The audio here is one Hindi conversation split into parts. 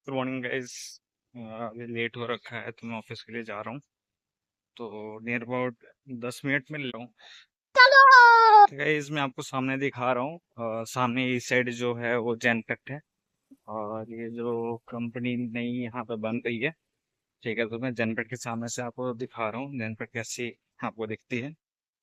Good morning guys. अभी लेट हो रखा है तो मैं ऑफिस के लिए जा रहा हूँ। तो नियर अबाउट 10 मिनट में ले रहा हूँ। तो गाइस मैं आपको सामने दिखा रहा हूँ। सामने इस साइड जो है वो जैनपेक्ट है। और ये जो कंपनी नई यहाँ पे बन रही है, ठीक है, तो मैं जैनपेक्ट के सामने से आपको दिखा रहा हूँ जैनपेक्ट कैसी आपको दिखती है।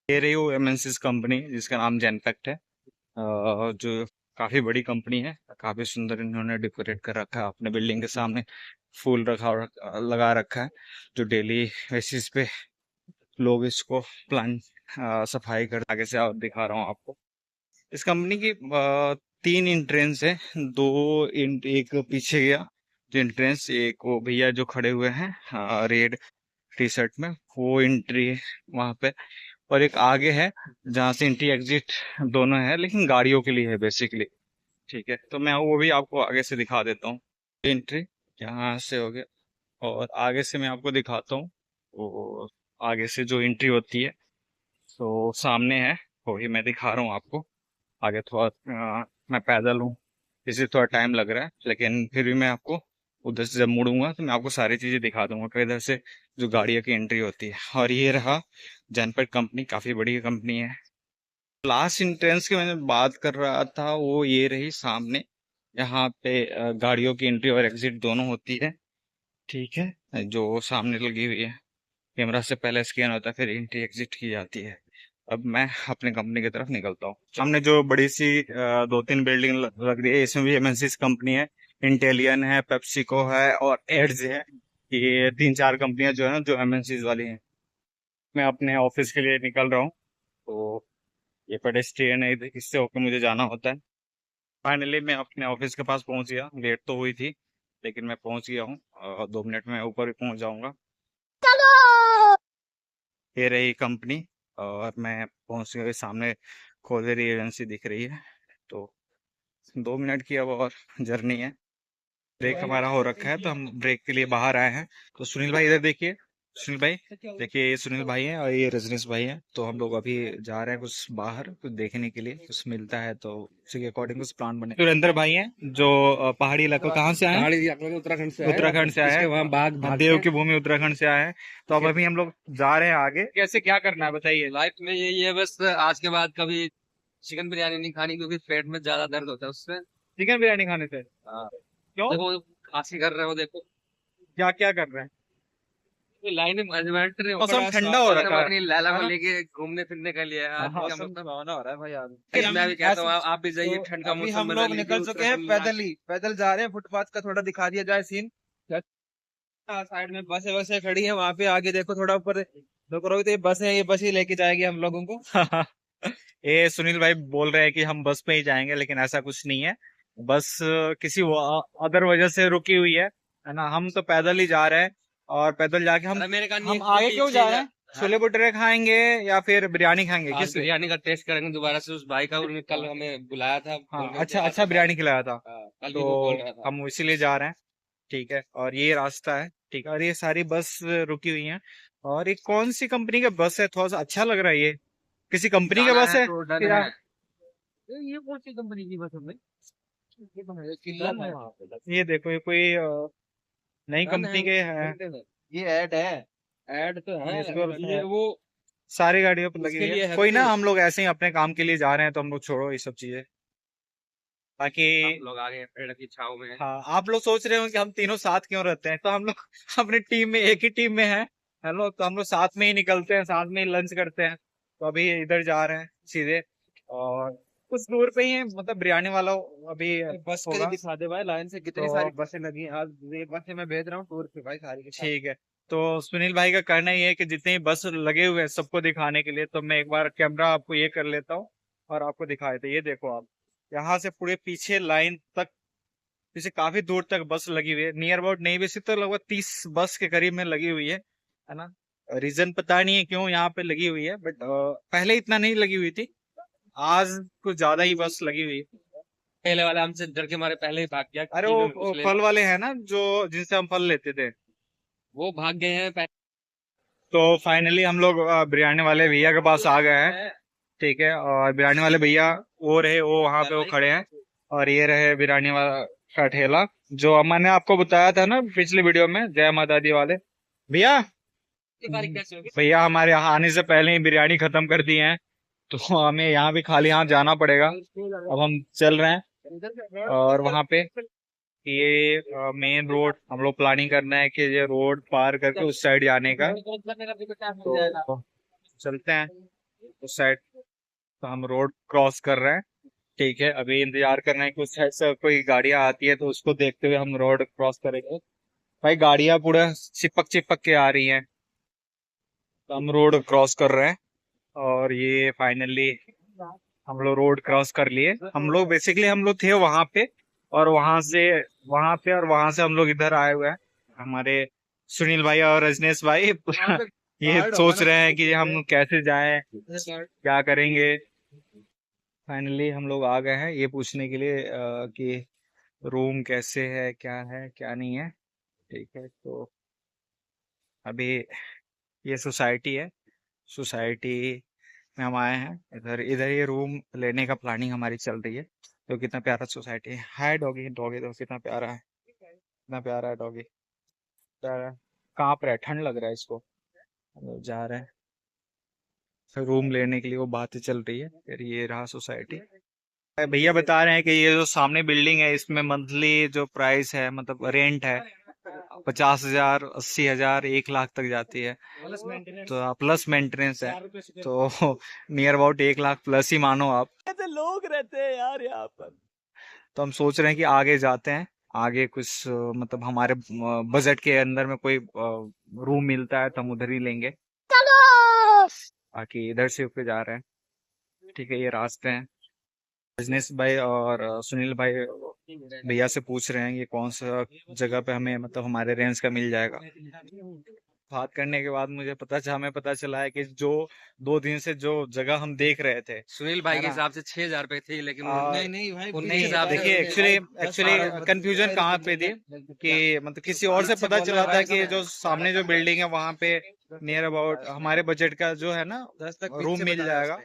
ये रही वो एमएनसीज कंपनी जिसका नाम जैनपेक्ट है। जो काफी बड़ी कंपनी है, काफी सुंदर इन्होंने डेकोरेट कर रखा है अपने बिल्डिंग के सामने। फूल लगा रखा है जो डेली बेसिस पे लोग इसको प्लान सफाई कर। आगे से और दिखा रहा हूँ आपको। इस कंपनी की 3 एंट्रेंस है। एक पीछे गया जो एंट्रेंस, एक वो भैया जो खड़े हुए हैं रेड टी शर्ट में, वो एंट्री है वहां पे। और एक आगे है जहाँ से एंट्री एग्जिट दोनों है, लेकिन गाड़ियों के लिए है बेसिकली। ठीक है, तो मैं वो भी आपको आगे से दिखा देता हूँ। एंट्री यहाँ से हो गया और आगे से मैं आपको दिखाता हूँ। वो आगे से जो एंट्री होती है तो सामने है, वही मैं दिखा रहा हूँ आपको। आगे थोड़ा मैं पैदल हूँ, इसलिए थोड़ा टाइम लग रहा है, लेकिन फिर भी मैं आपको उधर से जब मुड़ूंगा तो मैं आपको सारी चीजें दिखा दूंगा कि इधर से जो गाड़ियों की एंट्री होती है। और ये रहा जनपद कंपनी, काफी बड़ी कंपनी है। लास्ट एंट्रेंस की मैंने बात कर रहा था, वो ये रही सामने। यहाँ पे गाड़ियों की एंट्री और एग्जिट दोनों होती है। ठीक है, जो सामने लगी हुई है, कैमरा से पहले स्कैन होता है फिर एंट्री एग्जिट की जाती है। अब मैं अपने कंपनी की तरफ निकलता हूँ। सामने जो बड़ी सी 2-3 बिल्डिंग लग रही है, इसमें भी एमएनसीज कंपनी है। इंटेलियन है, पेप्सिको है और एड्स है। ये 3-4 कंपनियां जो है ना, जो एमएनसीज वाली हैं। मैं अपने ऑफिस के लिए निकल रहा हूँ। तो ये पेडेस्ट्रियन है, इससे होकर मुझे जाना होता है। फाइनली मैं अपने ऑफिस के पास पहुंच गया। लेट तो हुई थी लेकिन मैं पहुंच गया हूँ और 2 मिनट में ऊपर भी पहुंच जाऊंगा। ये रही कंपनी और मैं पहुंच गया। सामने खोदेरी एजेंसी दिख रही है। तो 2 मिनट की अब और जर्नी है। ब्रेक हमारा हो रखा है तो हम ब्रेक के लिए बाहर आए हैं। तो सुनील भाई इधर देखिए। सुनील भाई देखिए, ये सुनील भाई हैं और ये रजनीश भाई हैं। तो हम लोग अभी जा रहे हैं कुछ बाहर, कुछ देखने के लिए, कुछ मिलता है तो उसी के अकॉर्डिंग कुछ प्लान बने। सुरेंद्र भाई हैं जो पहाड़ी इलाका, कहाँ से आए हैं? पहाड़ी इलाके में उत्तराखंड से आए हैं। उत्तराखंड से आए इसके वहाँ बाघ हैं, भागते देव हैं। की भूमि उत्तराखंड से आए हैं। तो अब अभी हम लोग जा रहे हैं आगे। कैसे क्या करना है बताइए। लाइफ में यही है बस, आज के बाद कभी चिकन बिरयानी नहीं खानी क्योंकि पेट में ज्यादा दर्द होता है उससे। चिकन बिरयानी खाने से? हाँ। क्यों? देखो खांसी कर रहे हो, देखो क्या क्या कर रहे हैं? लाइन में एडवेंचर नहीं हो मौसम पड़ा। ठंडा हो रखा है, अपनी लैला है को ना? लेके घूमने फिरने के लिए हाँ आज हाँ, हम मौसम लोग। सुहावना हो रहा है भाई आज। मैं भी कहता ऐसे हूँ आप भी जाइए, तो ठंड का अभी मौसम हम मजा लोग लीजिए निकल चुके हैं, उत्तराखंड में पैदल ही पैदल जा रहे हैं। फुटपाथ का थोड़ा दिखा दिया जाए सीन। साइड में बसें बसें खड़ी हैं, वहां पे आगे देखो थोड़ा ऊपर रुक रही, तो ये बस है, ये बस ही लेके जाएगी हम लोगों को। ये सुनील भाई बोल रहे हैं कि हम बस पे ही जाएंगे, लेकिन ऐसा कुछ नहीं है। बस किसी अदर वजह से रुकी हुई है ना। हम तो पैदल ही जा रहे हैं। और पैदल जाके अरे मेरे का नहीं हम आगे क्यों जा रहे हैं? छोले भटूरे खाएंगे या फिर बिरयानी खाएंगे, आज किस? बिरयानी का टेस्ट करेंगे दोबारा से उस भाई का। उन्होंने कल हमें बुलाया था, हाँ, बोल रहे थे अच्छा आज अच्छा बिरयानी खिलाया था। कल भी तो वो बोल रहा था। हम इसीलिए जा रहे हैं। ठीक है, और ये रास्ता है। ठीक है, और ये सारी बस रुकी हुई हैं। और ये कौन सी कंपनी का बस है? थोड़ा सा अच्छा लग रहा है ये। किसी कंपनी का जाना बस है है तो डन या? है। ये कौन सी कंपनी की बस है भाई? ये तो है, किल्ला डन था है। वहाँ पे बस। ये देखो, ये कोई नई डन है, कंपनी के हैं। मिलते हैं। ये ऐड है। ऐड तो है। इसको ये वो सारी गाड़ियों पर लगी उसके हुई है। लिए है कोई ना, तो। हम लोग ऐसे ही अपने काम के लिए जा रहे हैं तो हम लोग छोड़ो ये सब चीजें। बाकी हम लोग आ गए पेड़ की छाव में। हाँ, आप लोग सोच रहे हो कि हम तीनों साथ क्यों रहते हैं, तो हम लोग अपनी टीम में एक ही टीम में है। हेलो, तो हम लोग साथ में ही निकलते हैं, साथ में ही लंच करते हैं। तो अभी इधर जा रहे हैं सीधे। और कुछ दूर पे ही है, मतलब बिरयानी वाला अभी बस के लिए होगा। दिखा दे भाई, लाइन से कितनी तो सारी बसें लगी हैं। आज ये बसें मैं भेज रहा हूँ टूर पे भाई, सारी के सारी। ठीक है, तो सुनील भाई का कहना ये है कि जितने बस लगे हुए हैं सबको दिखाने के लिए, तो मैं एक बार कैमरा आपको ये कर लेता हूँ और आपको दिखा देते। ये देखो आप, यहाँ से पूरे पीछे लाइन तक, पीछे काफी दूर तक बस लगी हुई है। नियर अबाउट नहीं भी तो लगभग 30 बस के करीब में लगी हुई है ना। रीजन पता नहीं है क्यों यहाँ पे लगी हुई है, बट पहले इतना नहीं लगी हुई थी। आज कुछ ज्यादा ही बस लगी हुई है। पहले वाला हमसे डर के मारे पहले ही भाग गया अरे कि इन्होंने वो कुछ ले फल वाले हैं ना, जो जिनसे हम फल लेते थे। वो भाग गए हैं पहले। तो फाइनली हम लोग बिरयानी वाले भैया के पास आ गए हैं। ठीक है, और बिरयानी वाले भैया वो रहे, वो वहां पे वो खड़े हैं। और ये रहे बिरयानी वाला का ठेला, जो मैंने आपको बताया था ना पिछली वीडियो में, जय माता दी वाले भैया। भैया हमारे यहाँ आने से पहले ही बिरयानी खत्म कर दी है, तो हमें यहाँ भी खाली हाथ जाना पड़ेगा। अब हम चल रहे हैं और वहाँ पे ये मेन रोड हम लोग प्लानिंग करना है कि ये रोड पार करके उस साइड जाने का, तो चलते हैं उस साइड। तो हम रोड क्रॉस कर रहे हैं, ठीक है। अभी इंतजार करना है कि उस साइड से कोई गाड़ियां आती है, तो उसको देखते हुए हम रोड क्रॉस करेंगे। भाई गाड़ियां पूरा चिपक चिपक के आ रही हैं, तो हम रोड क्रॉस कर रहे हैं। और ये फाइनली हम लोग रोड क्रॉस कर लिए। हम लोग थे वहां पे, और वहां से हम लोग इधर आए हुए हैं। हमारे सुनील भाई और रजनीश भाई ये सोच रहे हैं कि हम कैसे जाएं, क्या करेंगे। फाइनली हम लोग आ गए हैं ये पूछने के लिए कि रूम कैसे है क्या नहीं है, ठीक है। तो अभी ये सोसाइटी है, सोसाइटी में हम आए हैं। इधर इधर ये रूम लेने का प्लानिंग हमारी चल रही है। तो कितना प्यारा सोसाइटी है। हाय डॉगी, डॉगी तो कितना प्यारा है, कितना प्यारा है डॉगी, प्यारा। कहाँ पर है, ठंड लग रहा है इसको। हम लोग जा रहे हैं रूम लेने के लिए, वो बातें चल रही है। फिर ये रहा सोसाइटी। भैया बता रहे हैं कि ये जो सामने बिल्डिंग है, इसमें मंथली जो प्राइस है, मतलब रेंट है, 50,000, 80,000, 1 लाख तक जाती है। तो प्लस मेंटेनेंस है, तो नियर अबाउट 1 लाख प्लस ही मानो आप। ऐसे लोग रहते हैं यार यहाँ पर। तो हम सोच रहे हैं कि आगे जाते हैं, आगे कुछ मतलब हमारे बजट के अंदर में कोई रूम मिलता है तो हम उधर ही लेंगे। बाकी इधर से होके जा रहे हैं, ठीक है। ये रास्ते हैं। बिजनेस भाई और सुनील भाई भैया से पूछ रहे हैं ये कौन सा जगह पे हमें, मतलब हमारे रेंज का मिल जाएगा। बात करने के बाद हमें पता चला है कि जो 2 दिन से जो जगह हम देख रहे थे, सुनील भाई है के ना? हिसाब से 6,000 रुपए थी, लेकिन नहीं नहीं भाई, उनके नहीं हिसाब से देखिए, एक्चुअली कंफ्यूजन कहाँ पे थी कि मतलब किसी और से पता चला था कि जो सामने जो बिल्डिंग है वहां पे नियर अबाउट हमारे बजट का जो है ना 10 तक रूम मिल जाएगा।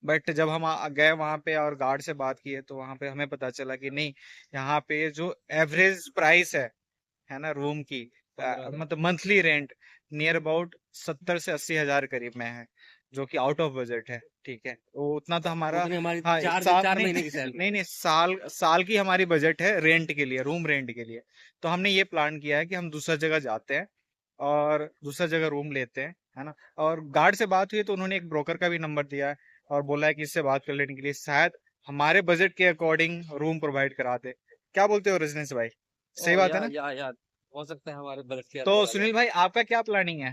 बट जब हम गए वहां पे और गार्ड से बात किए, तो वहां पे हमें पता चला कि नहीं, यहाँ पे जो एवरेज प्राइस है ना रूम की, मतलब मंथली रेंट नियर अबाउट 70 से 80 हजार करीब में है, जो कि आउट ऑफ बजट है, ठीक है। वो उतना तो हमारा, उतनी हमारी हाँ, चार नहीं, महीने की सैलरी। नहीं, साल की हमारी बजट है रेंट के लिए, रूम रेंट के लिए। तो हमने ये प्लान किया है कि हम दूसरा जगह जाते हैं और दूसरा जगह रूम लेते हैं, है ना। और गार्ड से बात हुई तो उन्होंने एक ब्रोकर का भी नंबर दिया है और बोला है कि इससे बात कर लेने के लिए शायद हमारे बजट के अकॉर्डिंग रूम प्रोवाइड करा दे। क्या बोलते हो रजनीश भाई, सही बात है ना? यार हो सकता है हमारे बजट के तो अंदर आ जाए। सुनील भाई आपका क्या प्लानिंग है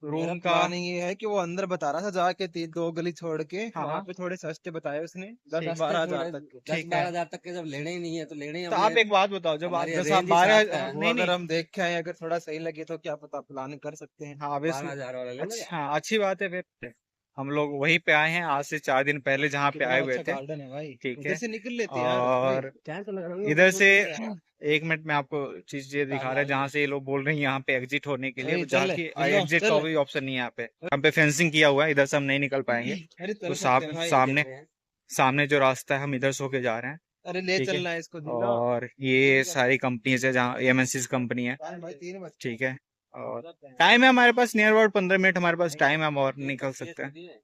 मेरा रूम का? प्लानिंग ये है कि वो अंदर बता रहा था जाके 2 गली छोड़ के, हाँ वहां हाँ, पे थोड़े सस्ते बताए उसने, ठीक। 10-12 हजार तक के। 10-12 हजार तक के जब लेने ही नहीं है तो लेने ही तो आप हमने। एक बात बताओ, जब आप हमारी 10 रेंज ही 12, 7 का है। वो नहीं नहीं, अगर हम देख के आए, अगर थोड़ा सही लगे तो क्या पता प्लान कर सकते हैं। हाँ ऑब्वियसली, 12,000 वाला ले लो। अच्छा अच्छी बात है। फिर हम लोग वहीं पे आए हैं आज से 4 दिन पहले, जहाँ पे कितना आए हुए अच्छा थे, गार्डन है भाई, ठीक उधर है। से निकल लेते यार भाई। और चार तो लग रहा है। इधर से 1 मिनट में आपको चीज ये दिखा रहा है, जहाँ से ये लोग बोल रहे हैं यहाँ पे एग्जिट होने के लिए, अरे जहाँ चल की ले, एग्जिट चल का ले। भी ऑप्शन नहीं है यहाँ पे। हम पे फेंसिंग किया हुआ है, इधर से हम नहीं निकल पाएंगे। अरे तो चल सकते हैं भाई। सामने सामने जो रास्ता है हम इधर से होके जा रहे हैं, अरे ले ठीक है। चलना है इसको धीरा। और ये सारी कंपनीज है जहाँ एमएनसीज कंपनी है, भाई 3 बजे। ठीक है। और टाइम है हमारे पास नियर अबाउट 15 मिनट हमारे पास टाइम है, हम और निकल सकते हैं,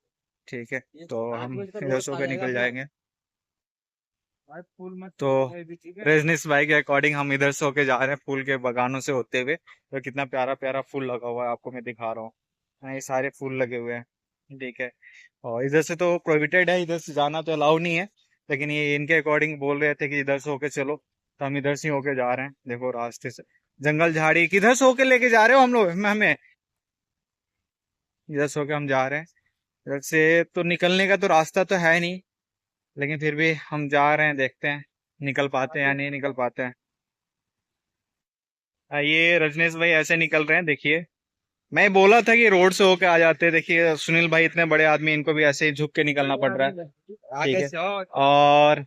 ठीक है। तो हम इधर से होकर निकल जाएंगे। भाई फूल मत तो कोई भी, ठीक है। रजनीश भाई के अकॉर्डिंग हम इधर से होके जा रहे हैं फूल के बगानों से होते हुए। तो कितना प्यारा प्यारा फूल लगा हुआ है, आपको मैं दिखा रहा हूँ। हाँ, ये सारे फूल लगे हुए हैं, ठीक है। और इधर से तो प्रोहिबिटेड है, इधर से जाना तो अलाउ नहीं है, लेकिन ये इनके अकॉर्डिंग बोल रहे थे कि इधर से होके चलो, तो हम इधर से होके जा रहे हैं। देखो रास्ते से जंगल झाड़ी, किधर से होके लेके जा रहे हो हम लोग, हमें इधर से होके हम जा रहे हैं। इधर से तो निकलने का तो रास्ता तो है नहीं, लेकिन फिर भी हम जा रहे हैं, देखते हैं निकल पाते हैं या नहीं निकल पाते हैं। ये रजनीश भाई ऐसे निकल रहे हैं, देखिए। मैं बोला था कि रोड से होके आ जाते, देखिए सुनील भाई इतने बड़े आदमी, इनको भी ऐसे ही झुक के निकलना पड़ रहा है, ठीक आगे है। से आओ। और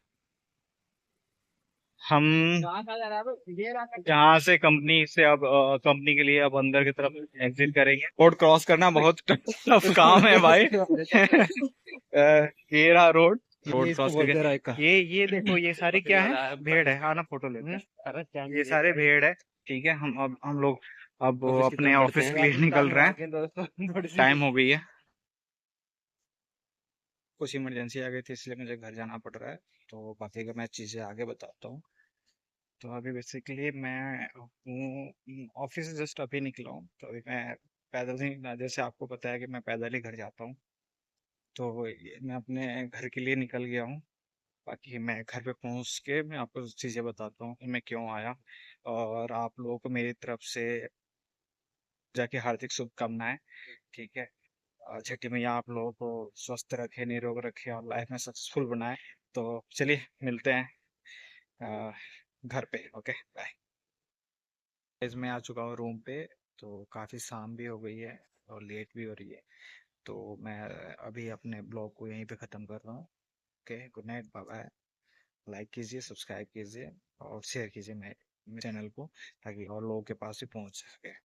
हम यहाँ से कंपनी से अब कंपनी के लिए अब अंदर की तरफ एग्जिट करेंगे। रोड क्रॉस करना बहुत टफ काम है भाई। ये रहा रोड, रोड इसको क्रॉस बोलते हैं करके रायका। ये देखो ये सारी क्या वाला है, है, भेड़ है। आना फोटो लेते हैं। अरे क्या ये सारे भेड़ है। ठीक है, हम लोग अब ऑफिस की अपने तरफ बढ़ते ऑफिस हैं। के लिए निकल रहे हैं। दोस्तों थोड़ी सी टाइम हो गई है, कुछ इमरजेंसी आ गई थी इसलिए मुझे घर जाना पड़ रहा है। तो बाकी का मैं चीज़ें आगे बताता हूँ। तो अभी बेसिकली मैं हूँ ऑफिस से जस्ट अभी निकला हूँ। तो अभी मैं पैदल ही, जैसे आपको पता है कि मैं पैदल ही घर जाता हूँ। तो मैं अपने घर के लिए निकल गया हूँ। बाकी मैं घर पे पहुँच के मैं आपको चीज़ें बताता हूँ कि मैं क्यों आया। और आप लोगों को मेरी तरफ से जाके हार्दिक शुभकामनाएं। ठीक है, छठी मैया आप लोगों को स्वस्थ रखे, निरोग रखे और लाइफ में सक्सेसफुल बनाए। तो चलिए मिलते हैं अ, घर पे। Okay bye. गाइस मैं आ चुका हूँ रूम पे। तो काफ़ी शाम भी हो गई है और लेट भी हो रही है। तो मैं अभी अपने ब्लॉग को यहीं पे ख़त्म कर रहा हूँ। Okay, good night, bye bye. Like कीजिए, सब्सक्राइब कीजिए और शेयर कीजिए मेरे चैनल को, ताकि और लोगों के पास भी पहुँच सके।